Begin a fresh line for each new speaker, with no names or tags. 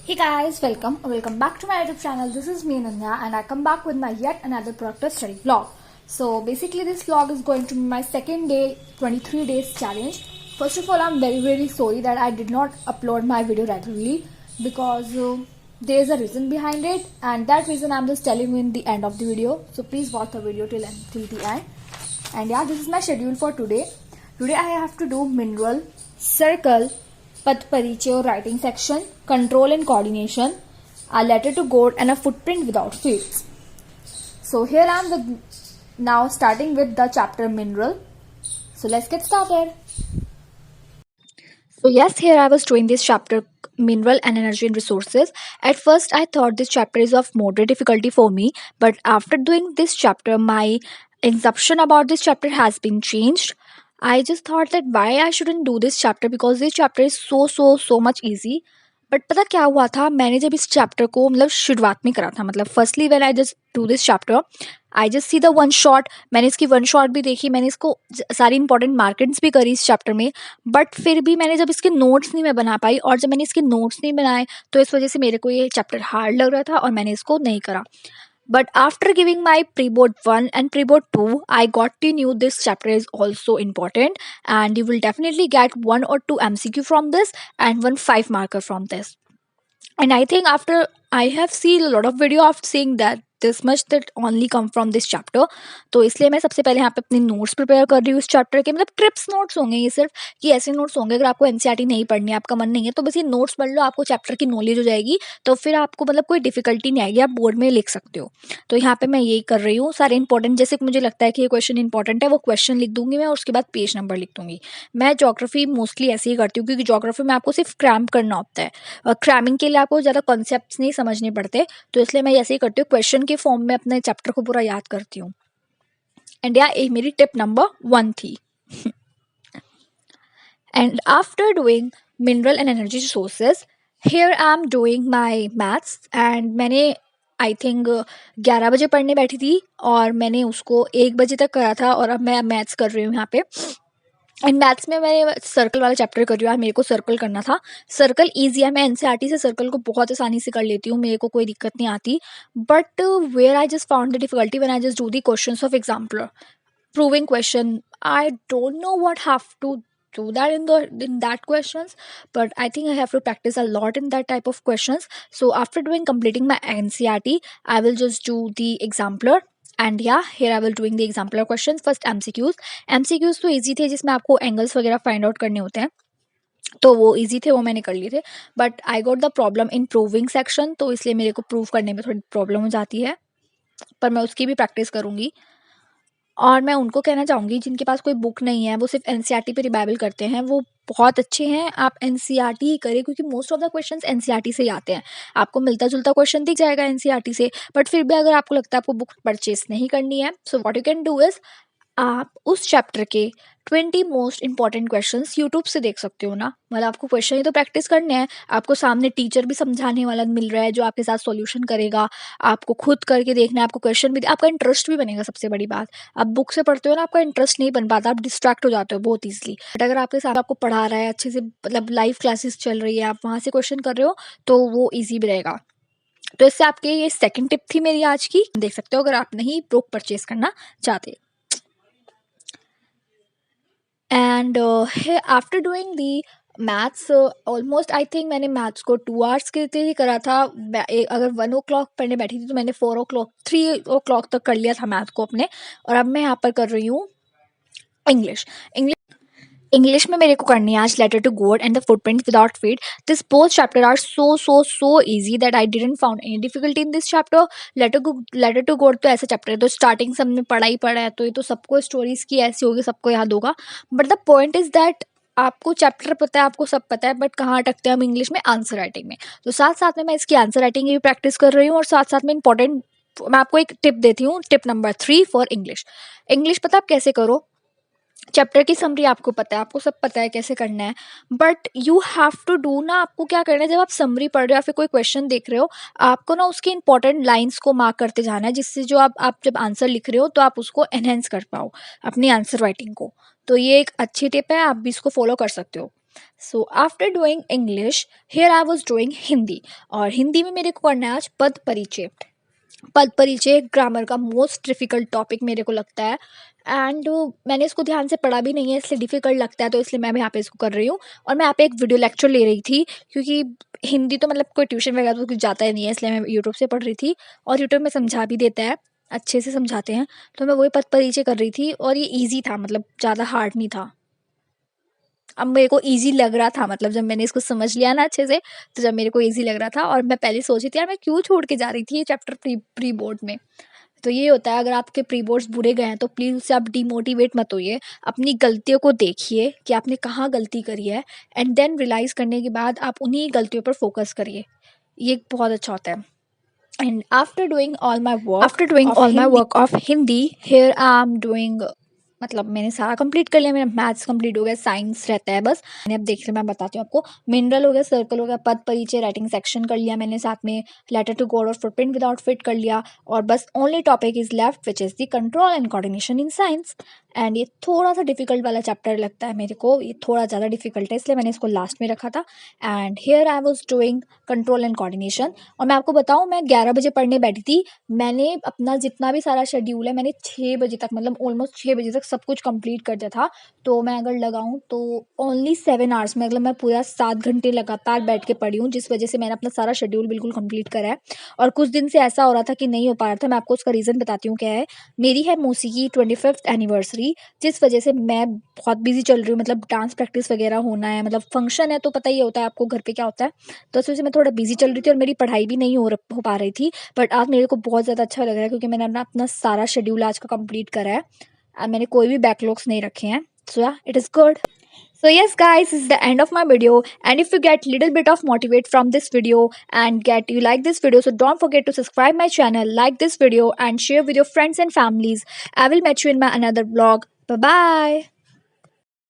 Hey guys, welcome back to my YouTube channel. This is me Ananya and I come back with my yet another productive study vlog. So basically this vlog is going to be my second day 23 days challenge. First of all, I'm very sorry that I did not upload my video regularly because there is a reason behind it, and that reason I'm just telling you in the end of the video. So please watch the video till the end. And yeah, this is my schedule for today. Today I have to do mineral, circle, पद परिचय writing section, control and coordination, a letter to God and a footprint without fields. So here I am now starting with the chapter mineral. So let's get started. So yes, here I was doing this chapter mineral and energy and resources. At first I thought this chapter is of moderate difficulty for me, but after doing this chapter my assumption about this chapter has been changed. I just thought that why I shouldn't do this chapter because this chapter is so much easy. But पता क्या हुआ था, मैंने जब इस chapter को मतलब शुरुआत में करा था, मतलब firstly when I just do this chapter I just see the one shot. मैंने इसकी वन शॉट भी देखी, मैंने इसको सारी इंपॉर्टेंट मार्केट्स भी करी इस चैप्टर में. बट फिर भी मैंने जब इसके नोट्स नहीं मैं बना पाई, और जब मैंने इसके नोट्स नहीं बनाए तो इस वजह से मेरे को ये चैप्टर हार्ड लग रहा था और मैंने इसको नहीं करा. But after giving my pre-board 1 and pre-board 2, I got to knew this chapter is also important, and you will definitely get 1 or 2 MCQ from this and 1 5 marker from this. And I think after I have seen a lot of video of saying that this much that only come from this chapter, तो इसलिए मैं सबसे पहले यहाँ पे अपने notes prepare कर रही हूँ इस चैप्टर के. मतलब ट्रिप्स नोट्स होंगे ये, सिर्फ कि ऐसे नोट्स होंगे. अगर आपको एनसीईआरटी नहीं पढ़नी है, आपका मन नहीं है, तो बस ये नोट्स पढ़ लो, आपको चैप्टर की नॉलेज हो जाएगी. तो फिर आपको मतलब कोई डिफिकल्टी नहीं आएगी, आप बोर्ड में लिख सकते हो. तो यहाँ पे मैं यही कर रही हूँ. सारे इंपॉर्टेंट जैसे मुझे लगता है कि ये क्वेश्चन इंपॉर्टेंट है वो क्वेश्चन लिख दूंगी मैं, और उसके बाद पेज नंबर लिख दूंगी. मैं ज्योग्राफी मोस्टली ऐसे ही करती हूँ क्योंकि ज्योग्राफी में आपको सिर्फ क्रैम करना होता है, और क्रैमिंग के लिए आपको ज़्यादा कॉन्सेप्ट्स नहीं समझने पड़ते. तो इसलिए मैं ऐसे ही करती हूँ, क्वेश्चन के फॉर्म में अपने चैप्टर को पूरा याद करती हूँ. एंड या ये मेरी टिप नंबर 1 थी. And after doing mineral and energy resources, here I am doing my maths. And मैंने आई थिंक 11 बजे पढ़ने बैठी थी और मैंने उसको 1 बजे तक करा था, और अब मैं मैथ्स कर रही हूँ यहाँ पे. एंड मैथ्स में मैं सर्कल वाला चैप्टर कर रही हूँ. मेरे को सर्कल करना था. सर्कल ईजी है, मैं एनसीईआरटी से सर्कल को बहुत आसानी से कर लेती हूँ, मेरे को कोई दिक्कत नहीं आती. But where I just found the difficulty when I just do the questions of exemplar proving question. I don't know what have to do that in that questions, but I think I have to practice a lot in that type of questions. So after completing my NCERT, I will just do the exampler. And yeah, here I will doing the exampler questions. First MCQs तो easy थे, जिसमें आपको angles वगैरह find out करने होते हैं, तो वो इजी थे, वो मैंने कर लिए थे. But I got the problem in proving section, तो इसलिए मेरे को प्रूव करने में थोड़ी प्रॉब्लम हो जाती है, पर मैं उसकी भी प्रैक्टिस करूँगी. और मैं उनको कहना चाहूँगी जिनके पास कोई बुक नहीं है, वो सिर्फ एनसीईआरटी पे रिवाइवल करते हैं, वो बहुत अच्छे हैं. आप एनसीईआरटी ही करें क्योंकि most of the questions NCERT से ही आते हैं. आपको मिलता जुलता क्वेश्चन दिख जाएगा एनसीईआरटी से, बट फिर भी अगर आपको लगता है आपको बुक परचेज नहीं करनी है, so what you can do is आप उस चैप्टर के 20 मोस्ट इंपॉर्टेंट क्वेश्चंस यूट्यूब से देख सकते हो ना. मतलब आपको क्वेश्चन ही तो प्रैक्टिस करने हैं, आपको सामने टीचर भी समझाने वाला मिल रहा है जो आपके साथ सॉल्यूशन करेगा, आपको खुद करके देखना है, आपको क्वेश्चन भी, आपका इंटरेस्ट भी बनेगा. सबसे बड़ी बात, आप बुक से पढ़ते हो ना, आपका इंटरेस्ट नहीं बन पाता, आप डिस्ट्रैक्ट हो जाते हो बहुत ईजिली. बट अगर आपके साथ आपको पढ़ा रहा है अच्छे से, मतलब लाइव क्लासेस चल रही है, आप वहाँ से क्वेश्चन कर रहे हो, तो वो ईजी भी रहेगा. तो इससे आपके ये सेकेंड टिप थी मेरी आज की, देख सकते हो अगर आप नहीं बुक परचेज करना चाहते. And after doing the maths, almost I think मैंने मैथ्स को 2 आवर्स के लिए ही करा था. अगर 1 o'clock पढ़ने बैठी थी तो मैंने 4 o'clock 3 o'clock तक कर लिया था मैथ को अपने. और अब मैं यहाँ पर कर रही हूँ इंग्लिश में मेरे को करनी है आज letter to God and the footprint without feet. This both chapter are so easy that I didn't found any difficulty in this chapter. Letter to God तो ऐसा चैप्टर है, तो स्टार्टिंग सब में पढ़ा ही पड़ा है, तो ये तो सबको स्टोरीज की ऐसी होगी, सबको याद होगा. But the point is that आपको चैप्टर पता है, आपको सब पता है, बट कहाँ अटकते हैं हम इंग्लिश में, आंसर राइटिंग में. तो साथ साथ में मैं इसकी आंसर राइटिंग की भी प्रैक्टिस कर रही हूँ, और साथ साथ में इंपॉर्टेंट मैं आपको एक टिप देती हूँ, टिप नंबर 3 फॉर इंग्लिश पता आप कैसे करो. चैप्टर की समरी आपको पता है, आपको सब पता है कैसे करना है, but you have to do ना. आपको क्या करना है, जब आप समरी पढ़ रहे हो या फिर कोई क्वेश्चन देख रहे हो, आपको ना उसकी इंपॉर्टेंट लाइंस को मार्क करते जाना है, जिससे जो आप जब आंसर लिख रहे हो तो आप उसको एनहेंस कर पाओ अपनी आंसर राइटिंग को. तो ये एक अच्छी टिप है, आप भी इसको फॉलो कर सकते हो. So after doing English here I was doing Hindi. और हिंदी में मेरे को करना है आज पद परिचय। पद परिचय ग्रामर का मोस्ट डिफ़िकल्ट टॉपिक मेरे को लगता है। एंड मैंने इसको ध्यान से पढ़ा भी नहीं है, इसलिए डिफ़िकल्ट लगता है, तो इसलिए मैं भी यहाँ पे इसको कर रही हूँ। और मैं यहाँ पे एक वीडियो लेक्चर ले रही थी, क्योंकि हिंदी तो मतलब कोई ट्यूशन वगैरह तो कुछ जाता ही नहीं है, इसलिए मैं यूट्यूब से पढ़ रही थी। और यूट्यूब में समझा भी देता है, अच्छे से समझाते हैं। तो मैं वही पद परिचय कर रही थी और ये ईजी था, मतलब ज़्यादा हार्ड नहीं था। अब मेरे को ईज़ी लग रहा था, मतलब जब मैंने इसको समझ लिया ना अच्छे से, तो जब मेरे को ईज़ी लग रहा था। और मैं पहले सोच रही थी यार मैं क्यों छोड़ के जा रही थी ये चैप्टर प्री प्री बोर्ड में। तो ये होता है, अगर आपके प्री बोर्ड्स बुरे गए हैं तो प्लीज़ उससे आप डिमोटिवेट मत होइए। अपनी गलतियों को देखिए कि आपने कहाँ गलती करी है, एंड देन रियलाइज़ करने के बाद आप उन्हीं गलतियों पर फोकस करिए। ये बहुत अच्छा होता है। And after doing all my work of Hindi here I am doing, मतलब मैंने सारा कंप्लीट कर लिया। मेरा मैथ्स कंप्लीट हो गया, साइंस रहता है बस। मैंने अब देख लिया, मैं बताती हूँ आपको। मिनरल हो गया, सर्कल हो गया, पद परिचय, राइटिंग सेक्शन कर लिया मैंने, साथ में लेटर टू गॉड और फुटप्रिंट विदाउट फिट कर लिया। और बस only topic is left which is the control and coordination in science. And ये थोड़ा सा डिफिकल्ट वाला चैप्टर लगता है मेरे को, ये थोड़ा ज़्यादा डिफिकल्ट है, इसलिए मैंने इसको लास्ट में रखा था। And here I was doing control and coordination. और मैं आपको बताऊँ, मैं 11 बजे पढ़ने बैठी थी। मैंने अपना जितना भी सारा शेड्यूल है, मैंने 6 बजे तक, मतलब ऑलमोस्ट 6 बजे तक सब कुछ कंप्लीट कर दिया था। तो मैं अगर लगाऊँ तो ओनली 7 आवर्स में, मतलब मैं पूरा 7 घंटे लगातार बैठ के पढ़ी हूँ, जिस वजह से मैंने अपना सारा शेड्यूल बिल्कुल कंप्लीट करा है। और कुछ दिन से ऐसा हो रहा था कि नहीं हो पा रहा था। मैं आपको उसका रीज़न बताती हूँ क्या है। मेरी है मौसी की 25th एनिवर्सरी, जिस वजह से मैं बहुत बिजी चल रही हूँ। मतलब डांस प्रैक्टिस वगैरह होना है, मतलब फंक्शन है तो पता ही होता है आपको घर पे क्या होता है। तो उस वजह से मैं थोड़ा बिजी चल रही थी और मेरी पढ़ाई भी नहीं हो पा रही थी। बट आज मेरे को बहुत ज़्यादा अच्छा लग रहा है, क्योंकि मैंने अपना अपना सारा शेड्यूल आज का कंप्लीट करा है। मैंने कोई भी बैकलॉग्स नहीं रखे हैं। सो या it is good. So yes guys, this is the end of my video, and if you get little bit of motivate from this video and get you like this video, so don't forget to subscribe my channel, like this video and share with your friends and families. I will meet you in my another vlog. Bye bye.